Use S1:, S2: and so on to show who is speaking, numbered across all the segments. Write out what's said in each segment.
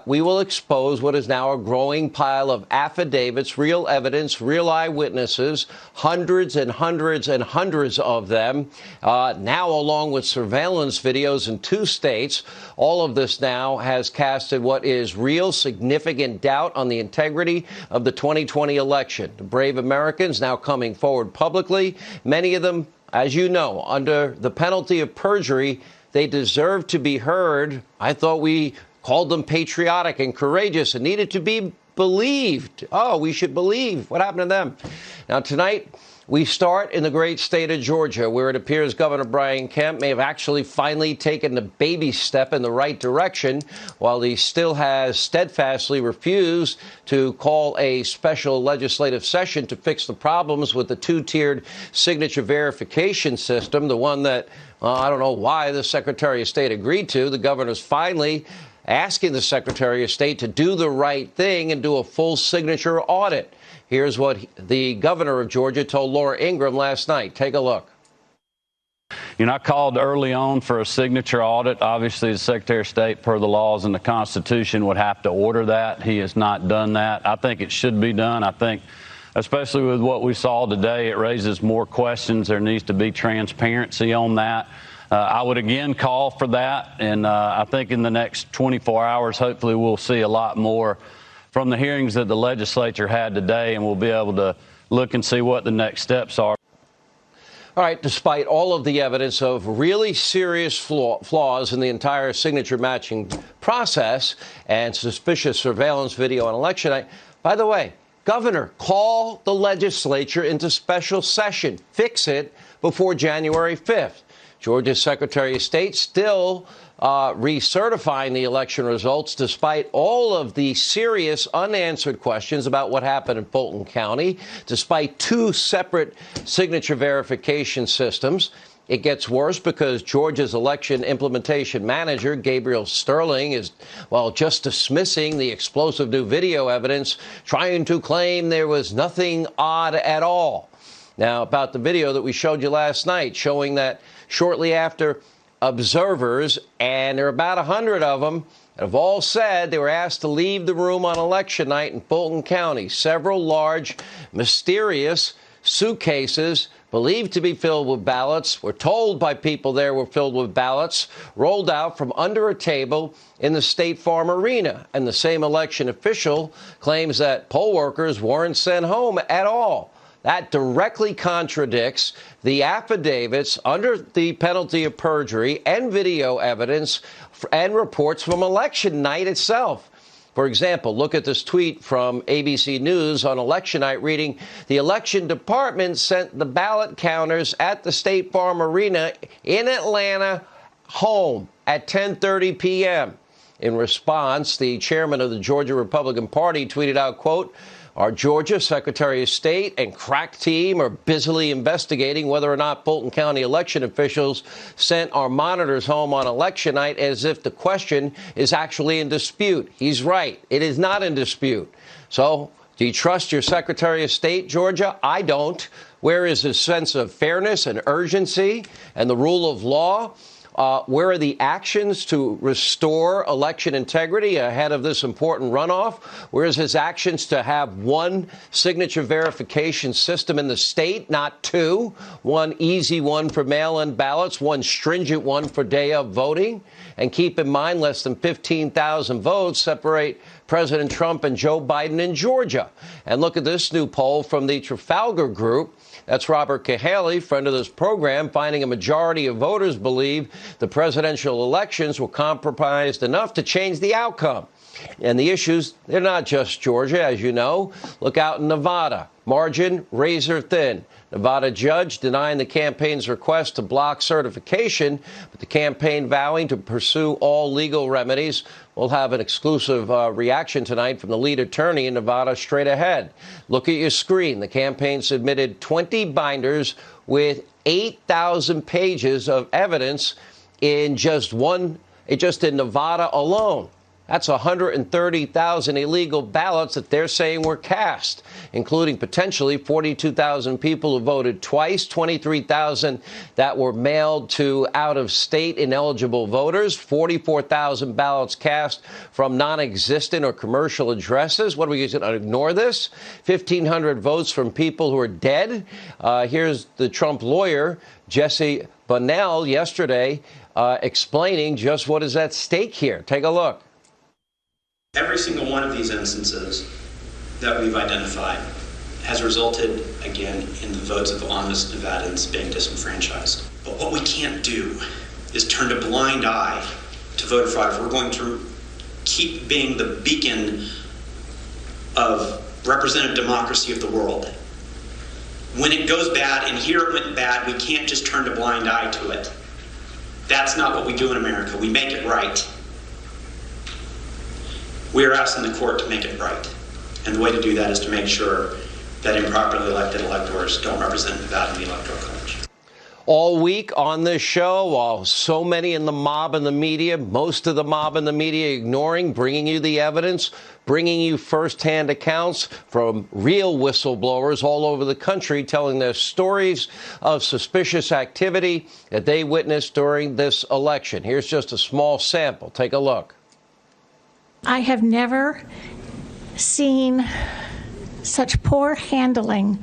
S1: We will expose what is now a growing pile of affidavits, real evidence, real eyewitnesses, hundreds and hundreds and hundreds of them, now along with surveillance videos in 2 states. All of this now has casted what is real significant doubt on the integrity of the 2020 election. The brave Americans now coming forward publicly, many of them, as you know, under the penalty of perjury. They deserve to be heard. I thought we called them patriotic and courageous and needed to be believed. Oh, we should believe. What happened to them? Now, tonight, we start in the great state of Georgia, where it appears Governor Brian Kemp may have actually finally taken a baby step in the right direction, while he still has steadfastly refused to call a special legislative session to fix the problems with the 2-tiered signature verification system, the one that, I don't know why the Secretary of State agreed to. The governor's finally asking the Secretary of State to do the right thing and do a full signature audit. Here's what the governor of Georgia told Laura Ingraham last night. Take a look.
S2: You know, I called early on for a signature audit. Obviously, the Secretary of State, per the laws and the Constitution, would have to order that. He has not done that. I think it should be done. I think, especially with what we saw today, it raises more questions. There needs to be transparency on that. I would again call for that, and I think in the next 24 hours, hopefully we'll see a lot more from the hearings that the legislature had today, and we'll be able to look and see what the next steps are.
S1: All right, despite all of the evidence of really serious flaws in the entire signature matching process and suspicious surveillance video on election night, by the way, Governor, call the legislature into special session. Fix it before January 5th. Georgia's Secretary of State still recertifying the election results despite all of the serious unanswered questions about what happened in Fulton County, despite 2 separate signature verification systems. It gets worse because Georgia's election implementation manager, Gabriel Sterling, is, well, just dismissing the explosive new video evidence, trying to claim there was nothing odd at all. Now, about the video that we showed you last night, showing that shortly after, observers, and there are about 100 of them, have all said they were asked to leave the room on election night in Fulton County. Several large, mysterious suitcases believed to be filled with ballots, were told by people there were filled with ballots, rolled out from under a table in the State Farm Arena. And the same election official claims that poll workers weren't sent home at all. That directly contradicts the affidavits under the penalty of perjury and video evidence and reports from election night itself. For example, look at this tweet from ABC News on election night reading, the election department sent the ballot counters at the State Farm Arena in Atlanta home at 10:30 p.m. In response, the chairman of the Georgia Republican Party tweeted out, quote, our Georgia Secretary of State and crack team are busily investigating whether or not Fulton County election officials sent our monitors home on election night, as if the question is actually in dispute. He's right. It is not in dispute. So do you trust your Secretary of State, Georgia? I don't. Where is his sense of fairness and urgency and the rule of law? Where are the actions to restore election integrity ahead of this important runoff? Where's his actions to have 1 signature verification system in the state, not 2? 1 easy one for mail-in ballots, 1 stringent one for day of voting. And keep in mind, less than 15,000 votes separate President Trump and Joe Biden in Georgia. And look at this new poll from the Trafalgar Group. That's Robert Cahaley, friend of this program, finding a majority of voters believe the presidential elections were compromised enough to change the outcome. And the issues, they're not just Georgia, as you know. Look out in Nevada. Margin razor thin. Nevada judge denying the campaign's request to block certification, but the campaign vowing to pursue all legal remedies. We'll have an exclusive reaction tonight from the lead attorney in Nevada straight ahead. Look at your screen. The campaign submitted 20 binders with 8,000 pages of evidence in just in Nevada alone. That's 130,000 illegal ballots that they're saying were cast, including potentially 42,000 people who voted twice, 23,000 that were mailed to out-of-state ineligible voters, 44,000 ballots cast from non-existent or commercial addresses. What are we going to ignore this? 1,500 votes from people who are dead. Here's the Trump lawyer, Jesse Bunnell, yesterday explaining just what is at stake here. Take a look.
S3: Every single one of these instances that we've identified has resulted, again, in the votes of honest Nevadans being disenfranchised. But what we can't do is turn a blind eye to voter fraud if we're going to keep being the beacon of representative democracy of the world. When it goes bad, and here it went bad, we can't just turn a blind eye to it. That's not what we do in America. We make it right. We are asking the court to make it right. And the way to do that is to make sure that improperly elected electors don't represent Nevada in the Electoral College.
S1: All week on this show, while so many in the mob and the media, most of the mob and the media ignoring, bringing you the evidence, bringing you firsthand accounts from real whistleblowers all over the country telling their stories of suspicious activity that they witnessed during this election. Here's just a small sample. Take a look.
S4: I have never seen such poor handling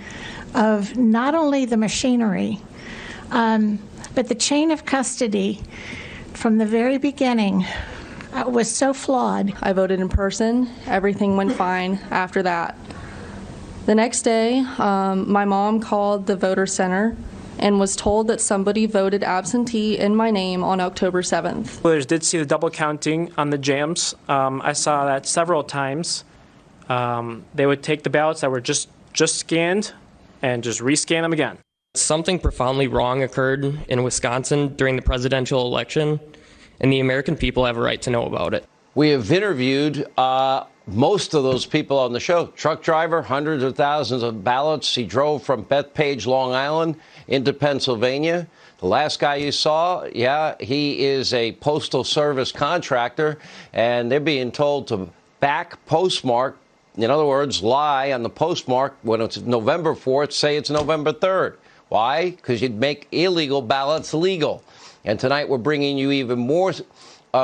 S4: of not only the machinery, but the chain of custody from the very beginning was so flawed.
S5: I voted in person. Everything went fine after that. The next day, my mom called the voter center and was told that somebody voted absentee in my name on October 7th.
S6: Voters did see the double counting on the jams. I saw that several times. They would take the ballots that were just scanned and just rescan them again.
S7: Something profoundly wrong occurred in Wisconsin during the presidential election, and the American people have a right to know about it.
S1: We have interviewed most of those people on the show. Truck driver, hundreds of thousands of ballots. He drove from Bethpage, Long Island, into Pennsylvania. The last guy you saw, yeah, he is a Postal Service contractor, and they're being told to back postmark. In other words, lie on the postmark when it's November 4th, say it's November 3rd. Why? Because you'd make illegal ballots legal. And tonight we're bringing you even more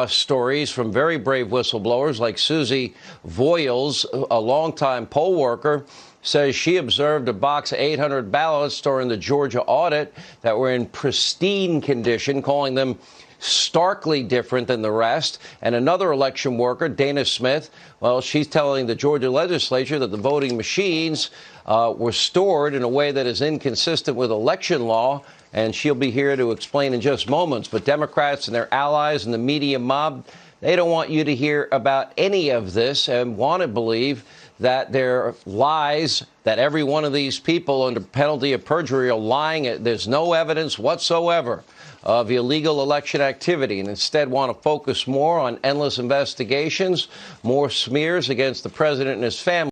S1: stories from very brave whistleblowers like Susie Voiles, a longtime poll worker, says she observed a box of 800 ballots during the Georgia audit that were in pristine condition, calling them starkly different than the rest. And another election worker, Dana Smith, well, she's telling the Georgia legislature that the voting machines were stored in a way that is inconsistent with election law. And she'll be here to explain in just moments. But Democrats and their allies and the media mob, they don't want you to hear about any of this and want to believe that they're lies, that every one of these people under penalty of perjury are lying. There's no evidence whatsoever of illegal election activity, and instead want to focus more on endless investigations, more smears against the president and his family.